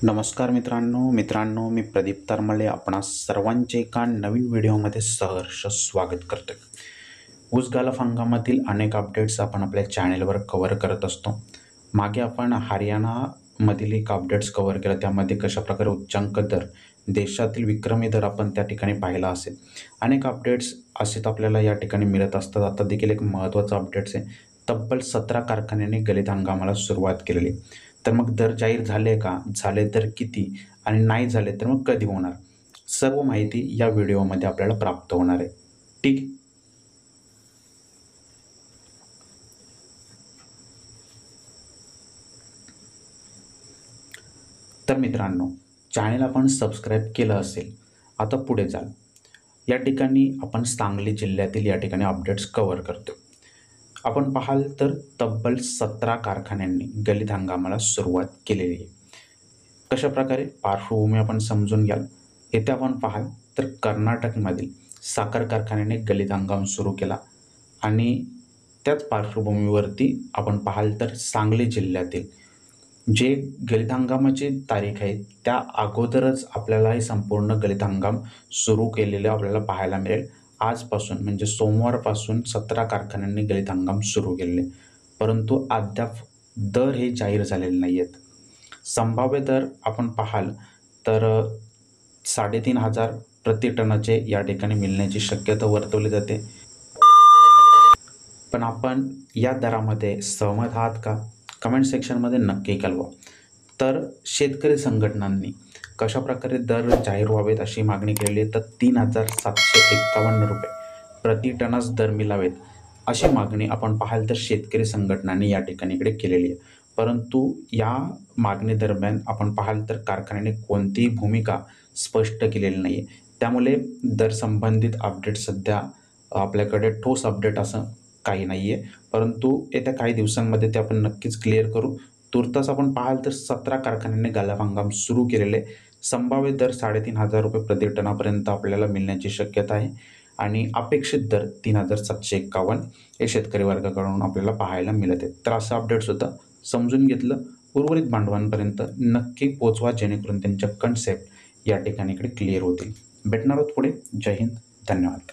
नमस्कार मित्रांनो मी प्रदीप तरमले आपणा सर्वांचे एका नवीन व्हिडिओमध्ये सहर्ष स्वागत करतोय। ऊस गालफ हंगामातील अनेक अपडेट्स आपण आपल्या चॅनेलवर कव्हर करत असतो। मागे आपण हरियाणामधील एक अपडेट्स कव्हर केलं, त्यामध्ये कशाप्रकारे उच्चांक दर, देशातील विक्रमी दर आपण त्या ठिकाणी पाहिला असेल। अनेक अपडेट्स असेच आपल्याला या ठिकाणी मिळत असतात। आता देखील एक महत्त्वाचा अपडेट्स आहे, तब्बल 17 कारखान्यांनी गलित हंगामाला सुरुवात केलेली। तर मग दर जाहीर झाले का, झाले तर किती, आणि नाही झाले तर मग कधी होणार, सर्व माहिती या व्हिडिओमध्ये आपल्याला प्राप्त होणार आहे। ठीक। तर मित्रांनो, चॅनल आपण सबस्क्राईब केलं असेल, आता पुढे चाल। या ठिकाणी आपण सांगली जिल्ह्यातील या ठिकाणी अपडेट्स कव्हर करतो। आपण पाहाल तर तब्बल 17 कारखान्यांनी गलित हंगामाला सुरुवात केलेली आहे। कशा प्रकारे पार्श्वभूमी आपण समजून घ्याल। येथे आपण पाहाल तर कर्नाटकमधील साखर कारखान्याने गलित हंगाम सुरू केला, आणि त्याच पार्श्वभूमीवरती आपण पाहाल तर सांगली जिल्ह्यातील जे गलित हंगामाची तारीख आहे त्या अगोदरच आपल्याला हे संपूर्ण गलित हंगाम सुरू केलेले आपल्याला पाहायला मिळेल। आजपासून म्हणजे सोमवारपासून 17 कारखान्यांनी गलित हंगाम सुरू केलेले, परंतु अद्याप दर हे जाहीर झालेले नाही आहेत। संभाव्य दर आपण पाहाल तर 3,500 प्रति टनाचे या ठिकाणी मिळण्याची शक्यता वर्तवली जाते। पण आपण या दरामध्ये सहमत आहात का? कमेंट सेक्शनमध्ये नक्की कळवा। तर शेतकरी संघटनांनी कशाप्रकारे दर जाहीर व्हावेत अशी मागणी केलेली आहे, तर 3,751 रुपये प्रति टनास दर मिळावेत अशी मागणी आपण पाहाल तर शेतकरी संघटनांनी या ठिकाणी इकडे केलेली आहे। परंतु या मागणी दरम्यान आपण पाहाल तर कारखान्याने कोणतीही भूमिका स्पष्ट केलेली नाही आहे। त्यामुळे दर संबंधित अपडेट सध्या आपल्याकडे ठोस अपडेट असं काही नाही आहे, परंतु येत्या काही दिवसांमध्ये ते आपण नक्कीच क्लिअर करू। तुर्तास आपण पाहाल तर 17 कारखान्यांनी गलित हंगाम सुरू केलेले, संभाव्य दर 3,500 रुपये प्रति टनापर्यंत आपल्याला मिळण्याची शक्यता आहे, आणि अपेक्षित दर 3,751 हे शेतकरी वर्गाकडून आपल्याला पाहायला मिळत आहे। तर असं अपडेट्स होतं, समजून घेतलं। उर्वरित बांधवांपर्यंत नक्की पोहोचवा, जेणेकरून त्यांच्या कन्सेप्ट या ठिकाणी इकडे क्लिअर होतील। भेटणार आहोत पुढे। जय हिंद, धन्यवाद।